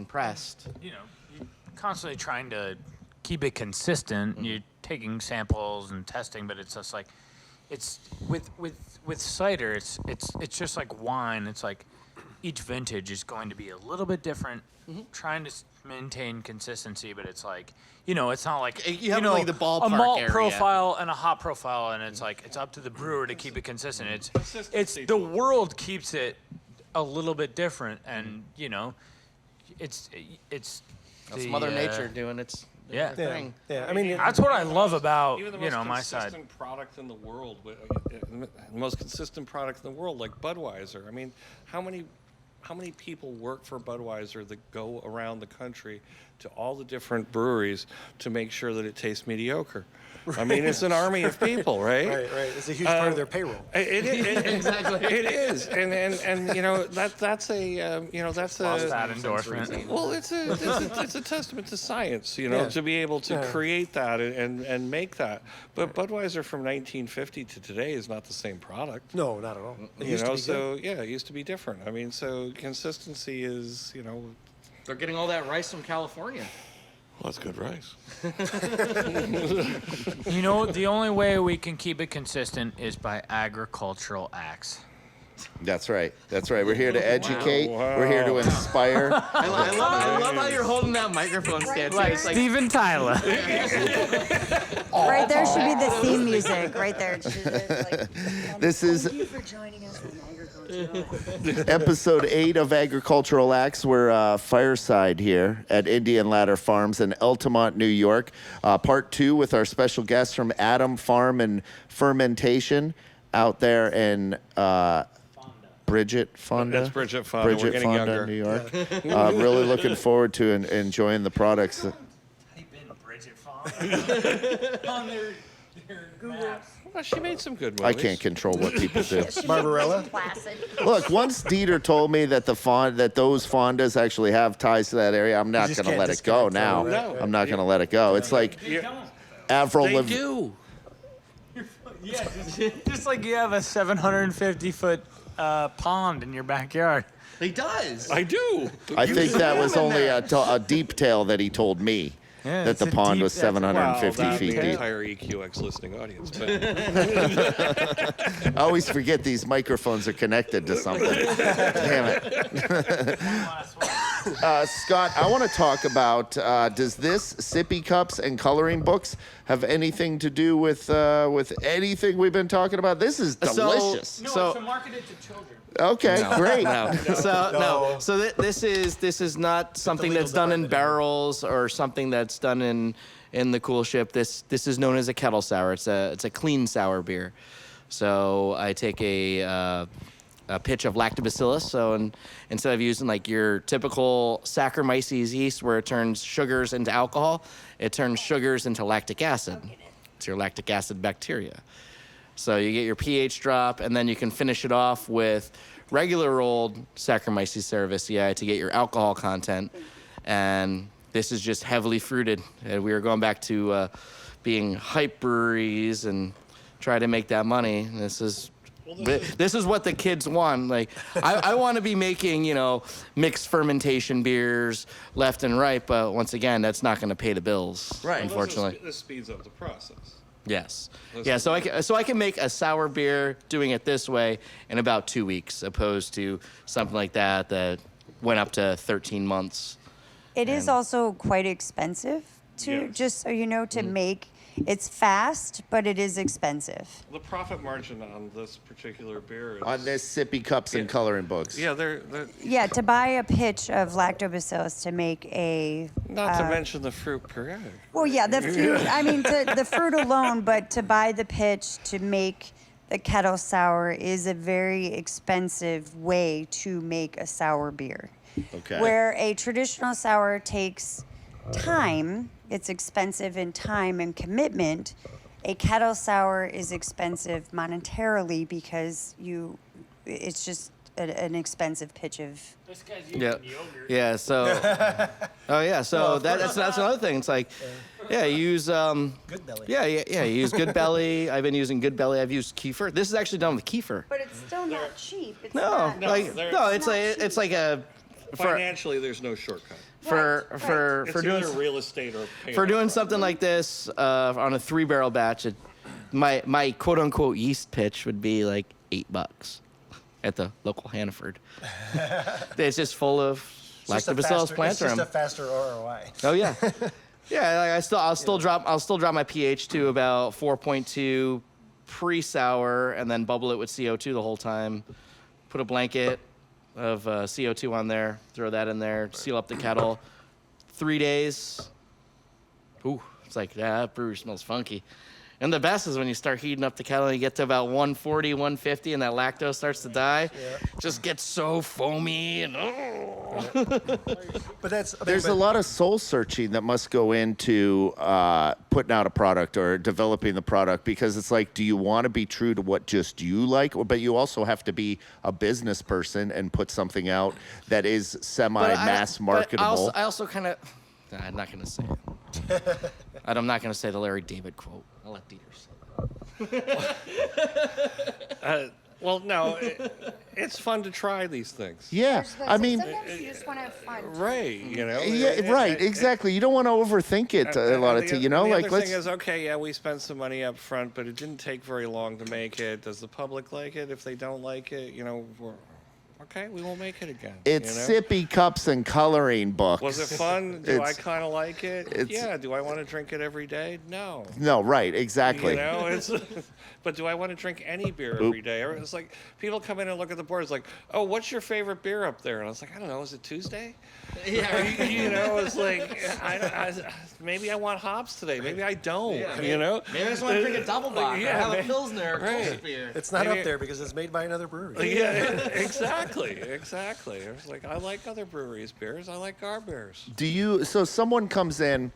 pressed. You know, you're constantly trying to keep it consistent. You're taking samples and testing, but it's just like it's with cider. It's just like wine. It's like each vintage is going to be a little bit different. Trying to maintain consistency, but it's like it's not like You have, like, the ballpark a malt area. profile and a hop profile, and it's like it's up to the brewer to keep it consistent. It's Consistency. the world keeps it a little bit different, and it's That's the, Mother Nature doing its yeah. thing. Yeah. I mean, That's what I love about Even the most my side. consistent product in the world, the most consistent product in the world, like Budweiser. I mean, how many people work for Budweiser that go around the country to all the different breweries to make sure that it tastes mediocre? I mean, it's an army of people, right? right. It's a huge part of their payroll. Exactly. It is, and that's That endorsement. well, it's a testament to science, to be able to create that and make that. But Budweiser from 1950 to today is not the same product. No, not at all. It used to be good. It used to be different. I mean, so consistency is, They're getting all that rice from California. well, that's good rice. The only way we can keep it consistent is by agricultural acts. That's right. We're here to educate. We're here to inspire. I love how you're holding that microphone stand. Like It's like Steven Tyler. Right there should be the theme music. Right there. It should be like, This is Thank you for joining us on Agricultural. episode 8 of Agricultural Acts. We're fireside here at Indian Ladder Farms in Altamont, New York. Part 2 with our special guest from Atom Farm and Fermentation out there in Bridget Fonda. That's Bridget Fonda. We're getting younger. New York. Really looking forward to enjoying the products. Type in Bridget Fonda on their maps. Well, she made some good I movies. can't control what people do. Barbarella? Placid. Look, once Dieter told me that that those Fondas actually have ties to that area, I'm not just going to can't let it go disconnect now. from it, right? I'm not going to let it go. It's like They don't. Avril they Lavigne. do. Yeah, just like you have a 750-foot pond in your backyard. He does. I do. I think that was only a deep tale that he told me. Yeah, That it's the a pond deep- was that's a- 750 Well, feet the deep. entire EQX listening audience. But I always forget these microphones are connected to something. Damn it. Scott, I want to talk about, does this sippy cups and coloring books have anything to do with anything we've been talking about? This is delicious. No, it's marketed to children. Okay, great. This is not something that's done in barrels or something that's done in the cool ship. This is known as a kettle sour. It's a clean sour beer. So I take a pitch of lactobacillus. So instead of using like your typical Saccharomyces yeast where it turns sugars into alcohol, it turns sugars into lactic acid. It's your lactic acid bacteria. So you get your pH drop, and then you can finish it off with regular old Saccharomyces cerevisiae to get your alcohol content. And this is just heavily fruited. And we are going back to being hype breweries and try to make that money. This is what the kids want. Like, I want to be making, mixed fermentation beers left and right, but once again, that's not going to pay the bills, Right. unfortunately, this speeds up the process. Yes. Yeah. So I can make a sour beer doing it this way in about 2 weeks, opposed to something like that went up to 13 months. It is also quite expensive just so you know, to make. It's fast, but it is expensive. The profit margin on this particular beer is On this sippy cups and coloring books. Yeah, they're Yeah, to buy a pitch of lactobacillus to make a. not to mention the fruit puree. Well, yeah, the fruit. I mean, the fruit alone, but to buy the pitch to make the kettle sour is a very expensive way to make a sour beer. Okay. Where a traditional sour takes time, it's expensive in time and commitment. a kettle sour is expensive monetarily because it's just an expensive pitch of. This guy's using Yeah. yogurt. Yeah. So. Oh yeah. So that's another thing. It's like, yeah, use Good belly. Yeah. You use Good Belly. I've been using Good Belly. I've used kefir. This is actually done with kefir. But it's still not cheap. It's No, not. it's like a Financially, there's no shortcut. for It's doing either real estate or for doing something like this on a 3-barrel batch. My quote unquote yeast pitch would be like $8 at the local Hannaford. It's just full of Lactobacillus plantarum. It's just a faster ROI. Oh yeah, yeah. Like I'll still drop my pH to about 4.2 pre-sour, and then bubble it with CO2 the whole time. Put a blanket of CO2 on there. Throw that in there. Seal up the kettle. 3 days. Ooh, it's like that brewery smells funky. And the best is when you start heating up the kettle and you get to about 140, 150, and that lactose starts to die. Yeah. Just gets so foamy and But There's a lot of soul searching that must go into putting out a product or developing the product, because it's like, do you want to be true to what just you like? But you also have to be a business person and put something out that is semi-mass marketable. I also kind of, I'm not going to say it. I'm not going to say the Larry David quote. I'll let Dietrich say it. Well, no, it's fun to try these things. Yeah, I mean, sometimes you just want to have fun. Right, you know. yeah, right, exactly. You don't want to overthink it a lot of time, you know. The Like, other let's. thing is, okay, yeah, we spent some money up front, but it didn't take very long to make it. Does the public like it? If they don't like it, you know, okay, we won't make it again. It's you know? sippy cups and coloring books. Was it fun? Do I It's- kind of like it? it's- Yeah. Do I want to drink it every day? No. No, right, exactly. You know, it's. But do I want to drink any beer every day? It's like people come in and look at the board. It's like, oh, what's your favorite beer up there? And I was like, I don't know. Is it Tuesday? Yeah. You know, it's like maybe I want hops today. Maybe I don't. You know. Maybe I just want to drink a double bock. Yeah, or have a maybe- Pilsner or right. Cold beer. It's not Maybe- up there because it's made by another brewery. Yeah, exactly. It's like, I like other breweries' beers. I like our beers. So someone comes in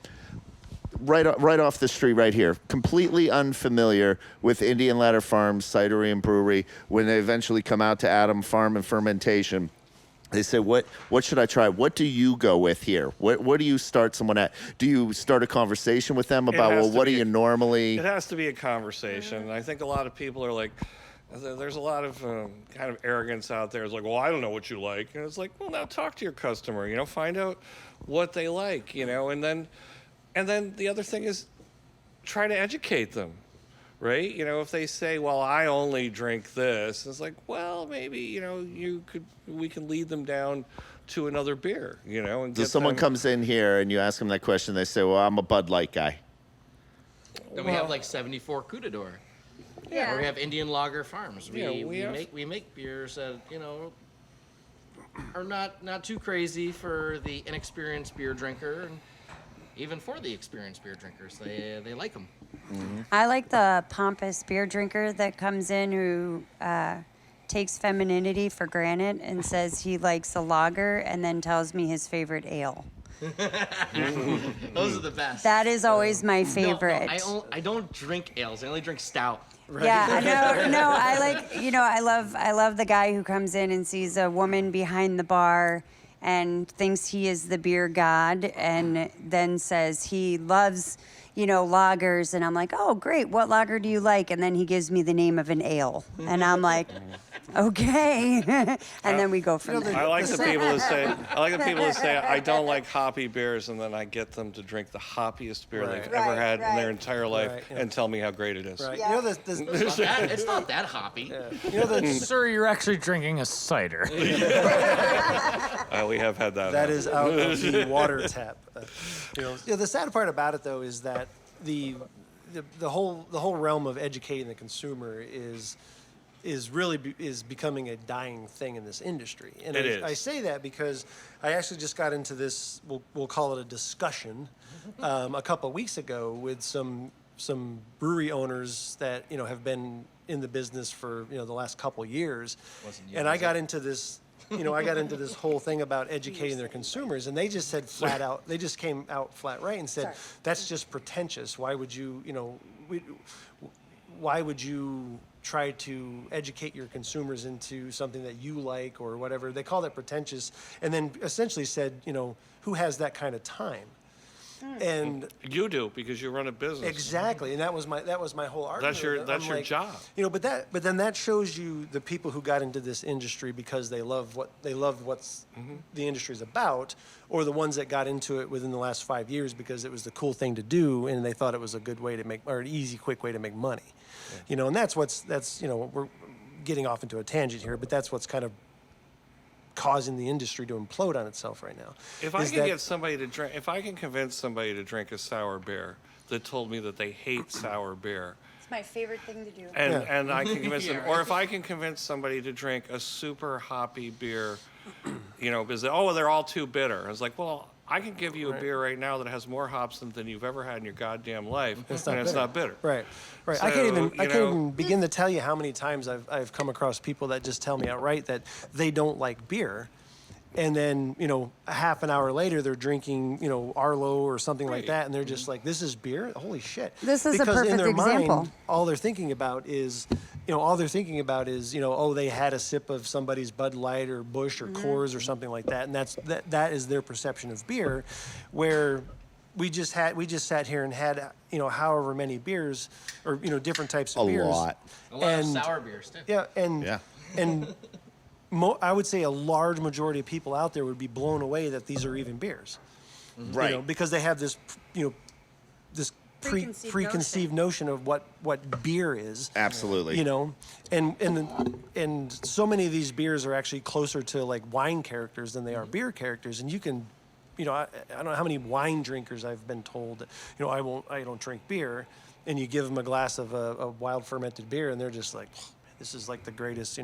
right off the street right here, completely unfamiliar with Indian Ladder Farms, Cidery and Brewery. When they eventually come out to Atom Farm and Fermentation, they say, what should I try? What do you go with here? What do you start someone at? Do you start a conversation with them about, has well, to what do be you normally? It has to be a conversation. I think a lot of people are like, there's a lot of kind of arrogance out there. It's like, well, I don't know what you like. And it's like, well, now talk to your customer, you know, find out what they like, you know, and then the other thing is try to educate them, right? You know, if they say, well, I only drink this, it's like, well, maybe, you know, we can lead them down to another beer, you know. And So someone comes in here and you ask them that question, they say, well, I'm a Bud Light guy. Then we have like 74 Coutador. Yeah. Or we have Indian Lager Farms. Yeah, We make beers that, you know, are not too crazy for the inexperienced beer drinker, and even for the experienced beer drinkers, they like them. I like the pompous beer drinker that comes in who takes femininity for granted and says he likes a lager and then tells me his favorite ale. Those are the best. That is always my No, favorite. I don't drink ales. I only drink stout. Yeah, no, I like, you know, I love the guy who comes in and sees a woman behind the bar and thinks he is the beer god and then says he loves, you know, lagers, and I'm like, oh, great, what lager do you like? And then he gives me the name of an ale, and I'm like, okay, and then we go from there. I like the people who say I don't like hoppy beers, and then I get them to drink the hoppiest beer Right. they've ever had in their Right. entire life Right, yeah. and tell me how great it is. Right. Yeah. You know, It's not that hoppy. you know the, Sir, you're actually drinking a cider. We have had that. that is out of the water tap. You know, the sad part about it though is that the whole realm of educating the consumer is becoming a dying thing in this industry. And It is. I say that because I actually just got into this. We'll call it a discussion a couple of weeks ago with some brewery owners that have been in the business for the last couple of years. And I got into this I got into this whole thing about educating their consumers, and they just said flat out, they just came out flat right and said, that's just pretentious. Why would you, why would you try to educate your consumers into something that you like or whatever? They called it pretentious, and then essentially said, who has that kind of time? And you do, because you run a business. exactly, and that was my whole argument. That's your job. But then that shows you the people who got into this industry because they loved what's the industry's about, or the ones that got into it within the last 5 years because it was the cool thing to do and they thought it was a good way to make, or an easy, quick way to make money. And that's we're getting off into a tangent here, but that's what's kind of causing the industry to implode on itself right now. If I can convince somebody to drink a sour beer that told me that they hate sour beer, It's my favorite thing to do. and I can convince them, or if I can convince somebody to drink a super hoppy beer, because they're all too bitter. I was like, well, I can give you a beer right now that has more hops than you've ever had in your goddamn life, it's not bitter. Right. So, I can't even begin to tell you how many times I've come across people that just tell me outright that they don't like beer, and then a half an hour later they're drinking Arlo or something like that, and they're just like, "This is beer? Holy shit!" This is a because in perfect their example. mind, all they're thinking about is, oh, they had a sip of somebody's Bud Light or Busch or Coors or something like that, and that is their perception of beer, where we just sat here and had however many beers or different types of beers. A lot of sour beers too. Yeah, and I would say a large majority of people out there would be blown away that these are even beers, right? Because they have this this preconceived notion of what beer is. Absolutely. And so many of these beers are actually closer to like wine characters than they are beer characters, and you can. I don't know how many wine drinkers I've been told that, I don't drink beer, and you give them a glass of a wild fermented beer, and they're just like, this is like the greatest,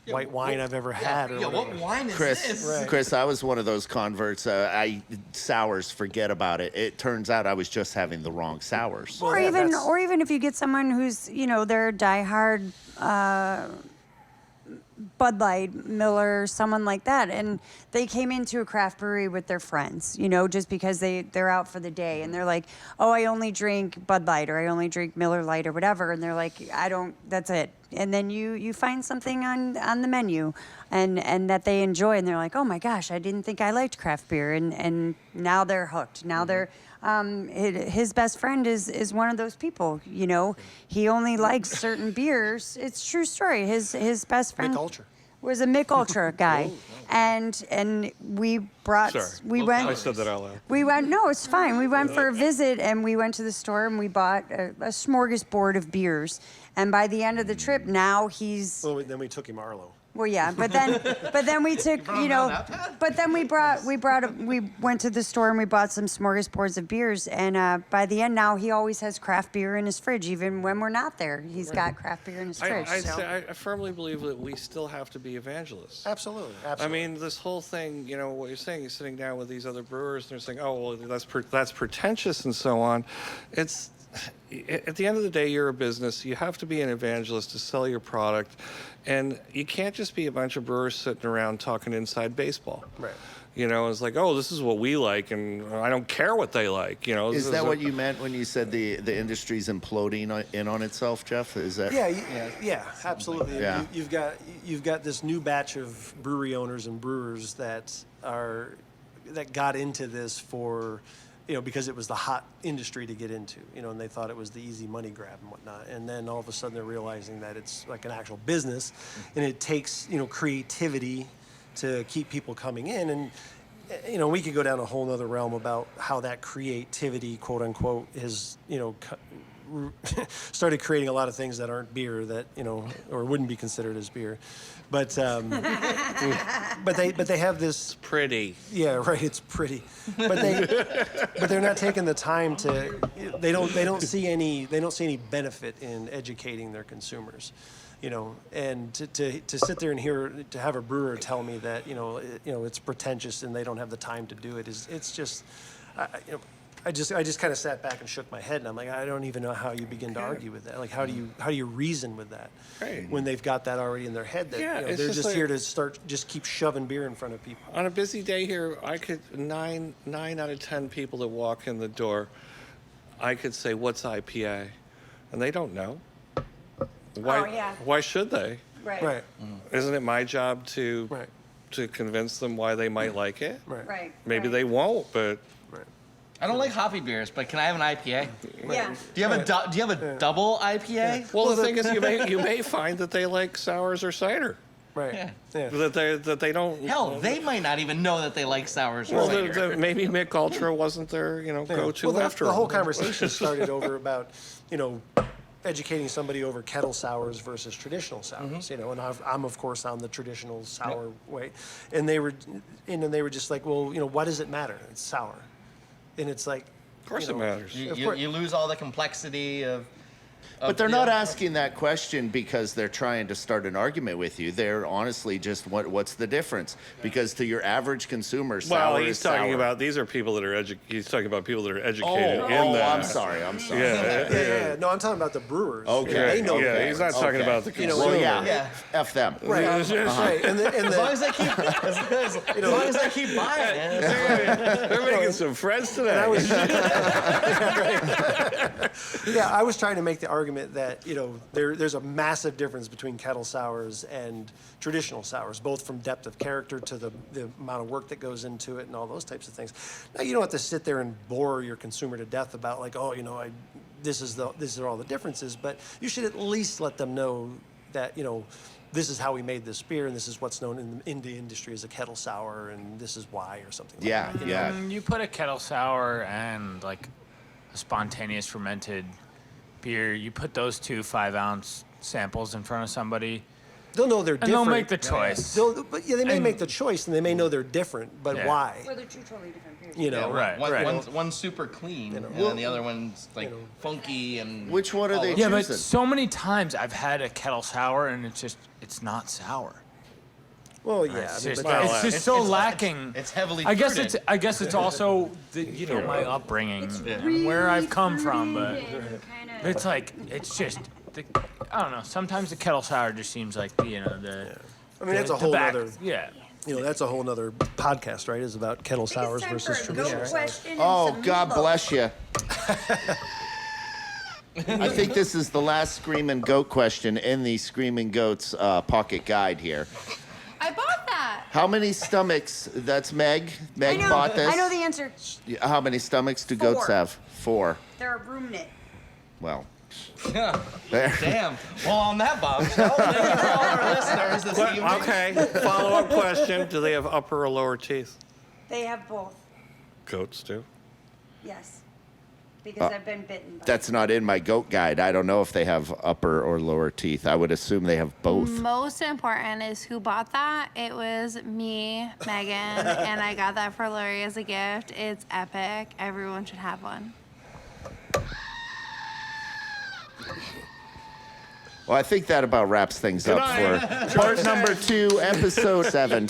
white wine I've ever had. Or what wine is Chris, this? Right. Chris, I was one of those converts. Sours, forget about it. It turns out I was just having the wrong sours. Or even if you get someone who's they're diehard Bud Light, Miller, someone like that, and they came into a craft brewery with their friends, just because they're out for the day, and they're like, oh, I only drink Bud Light, or I only drink Miller Lite, or whatever, and they're like, that's it. And then you find something on the menu, and that they enjoy, and they're like, oh my gosh, I didn't think I liked craft beer, and now they're hooked. Now they're his best friend is one of those people. He only likes certain beers. It's a true story. His best friend was a Mick Ultra guy, and we brought I said that out loud. We went. No, it's fine. We went for a visit, and we went to the store, and we bought a smorgasbord of beers. And by the end of the trip, now he's. Well, then we took him Arlo. Well, yeah, but then we took, but then we went to the store and we bought some smorgasbords of beers, and by the end now he always has craft beer in his fridge, even when we're not there. He's got craft beer in his fridge. I firmly believe that we still have to be evangelists. Absolutely. I mean, this whole thing, what you're saying, you're sitting down with these other brewers, and they're saying, oh, well, that's pretentious and so on. It's at the end of the day, you're a business. You have to be an evangelist to sell your product, and you can't just be a bunch of brewers sitting around talking inside baseball. Right. It's like, oh, this is what we like, and I don't care what they like. Is that what you meant when you said the industry's imploding in on itself, Jeff? Is that? Yeah, absolutely. Yeah. You've got this new batch of brewery owners and brewers that got into this for. Because it was the hot industry to get into, and they thought it was the easy money grab and whatnot. And then all of a sudden they're realizing that it's like an actual business, and it takes, creativity to keep people coming in. And, we could go down a whole nother realm about how that creativity, quote unquote, has, started creating a lot of things that aren't beer that, or wouldn't be considered as beer. But they have this. It's pretty. Yeah, right. It's pretty, but they're not taking the time to. They don't see any benefit in educating their consumers, And to sit there and to have a brewer tell me that it's pretentious and they don't have the time to do it it's just, I just kind of sat back and shook my head, and I'm like, I don't even know how you begin to argue with that. Like, how do you reason with that Right. when they've got that already in their head? That Yeah, it's they're just just like- here to just keep shoving beer in front of people. On a busy day here, I could nine out of 10 people that walk in the door, I could say, "What's IPA?" and they don't know. Why? Oh, yeah. Why should they? Right. Isn't it my job to Right. to convince them why they might like it? Right. Maybe they won't, but I don't like hoppy beers, but can I have an IPA? Yeah. Do you have a double IPA? well, the thing is, you may find that they like sours or cider. Right. Yeah. Yeah. That they don't. Hell, they might not even know that they like sours or Well, cider. maybe Mick Ultra wasn't their go-to Well, after the all. whole conversation started over about, educating somebody over kettle sours versus traditional sours, and I'm of course on the traditional sour way, and they were just like, well, why does it matter? It's sour, and it's like, Of course it matters. You lose all the complexity of But they're not asking that question because they're trying to start an argument with you. They're honestly just, what's the difference? Because to your average consumer, sour Well, is he's talking sour. about these are people that are he's talking about people that are educated in that. I'm sorry. yeah. No, I'm talking about the brewers. Okay. They know. Yeah, that. he's not talking about the consumer. Well, yeah. F them. Right. Right. And As long as they keep, as long as they keep buying it. They're making some friends today. I was trying to make the argument that there's a massive difference between kettle sours and traditional sours, both from depth of character to the amount of work that goes into it and all those types of things. Now you don't have to sit there and bore your consumer to death about like, this is all the differences, but you should at least let them know that this is how we made this beer, and this is what's known in the industry as a kettle sour, and this is why, or something. Yeah, like that. yeah. You put a kettle sour and like a spontaneous fermented beer, you put those two 5-ounce samples in front of somebody, They'll know they're and different. they'll make the choice. They may make the choice, and they may know they're different, but Yeah. why? Or they're two totally different beers. Right. One's super clean, and then the other one's like funky and. Which one are they Yeah, but choosing? so many times I've had a kettle sour and it's not sour. Well, yeah. It's I mean, just, but it's just so lacking. It's heavily. I guess fruited. it's also my upbringing and where I've come from, but it's like it's just I don't know. Sometimes the kettle sour just seems like the I mean, that's a the whole back- other. yeah. That's a whole nother podcast, right? Is about kettle sours versus traditional sours. Question and Oh, some God meatloaf. bless you. I think this is the last Screaming Goat question in the Screaming Goats pocket guide here. I bought that. How many stomachs? That's Meg. Meg bought this. I know the answer. How many stomachs do goats 4. have? 4. They're a ruminant. Well, Yeah. there. Damn. Well, on that bombshell, thank you for all our listeners this evening. Okay, follow-up question. Do they have upper or lower teeth? They have both. Goats do. Yes. Because I've been bitten by That's not in my goat guide. I don't know if they have upper or lower teeth. I would assume they have both. Most important is who bought that. It was me, Megan, and I got that for Lori as a gift. It's epic. Everyone should have one. Well, I think that about wraps things up for part number 2, episode 7.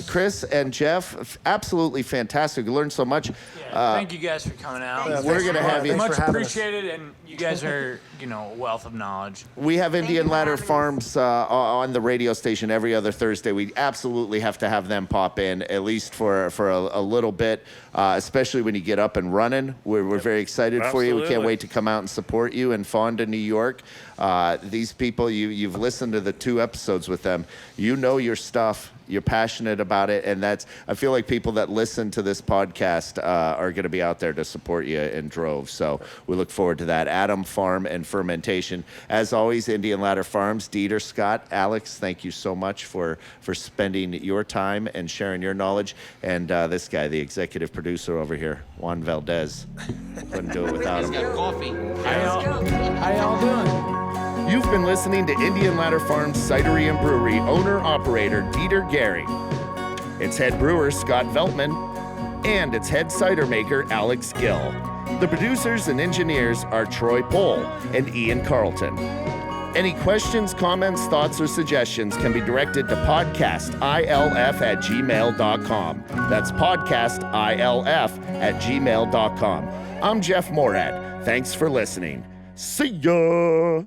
Chris and Jeff, absolutely fantastic. We learned so much. Thank you guys for coming out. Thanks We're going to have you. Thanks Much for having us. appreciated, and you guys are a wealth of knowledge. We have Indian you for Ladder having us. Farms on the radio station every other Thursday. We absolutely have to have them pop in, at least for a little bit, especially when you get up and running. We're very excited for you. We can't Absolutely. wait to come out and support you in Fonda, New York. These people, you've listened to the 2 episodes with them. You know your stuff. You're passionate about it, and I feel like people that listen to this podcast are going to be out there to support you in droves. So we look forward to that. Atom Farm and Fermentation. As always, Indian Ladder Farms, Dietrich, Scott, Alex, thank you so much for spending your time and sharing your knowledge. And this guy, the executive producer over here, Juan Valdez. Couldn't do it without He's him. got coffee. How y'all doing? You've been listening to Indian Ladder Farms Cidery and Brewery owner-operator Dietrich Gehring. Its head brewer, Scott Veltman, and its head cider maker, Alex Gill. The producers and engineers are Troy Pohl and Ian Carlton. Any questions, comments, thoughts, or suggestions can be directed to podcastilf@gmail.com. That's podcastilf@gmail.com. I'm Jeff Mo'rad. Thanks for listening. See ya!